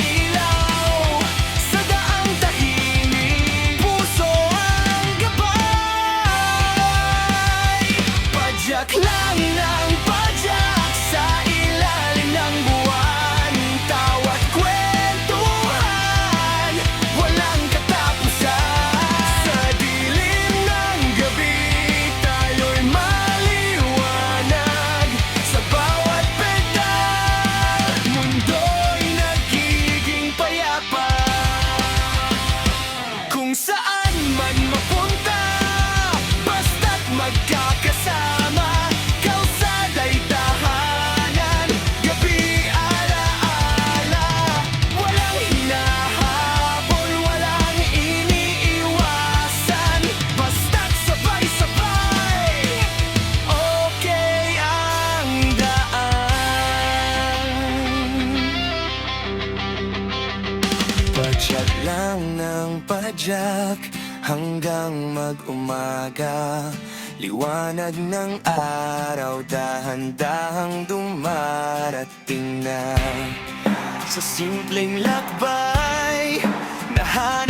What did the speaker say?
ilaw, sa daang tahimik, puso ang gabay. Padyak lang ng padyak sa ilalim ng buwan, tawat kwentuhan, walang katapusan. Sa dilim ng gabi, tayo'y maliwanag. Sa bawat pedal, mundo'y nagiging payapa. Kung saan man mapunta, basta't magkakasama, kalsada'y tahanan, gabi alaala. Walang hinahabol, walang iniiwasan, basta't sabay-sabay, okay ang daan. Padyak lang ng padyak hanggang mag-umaga, liwanag ng araw dahan-dahang dumarating na. Sa simpleng lakbay, nahanap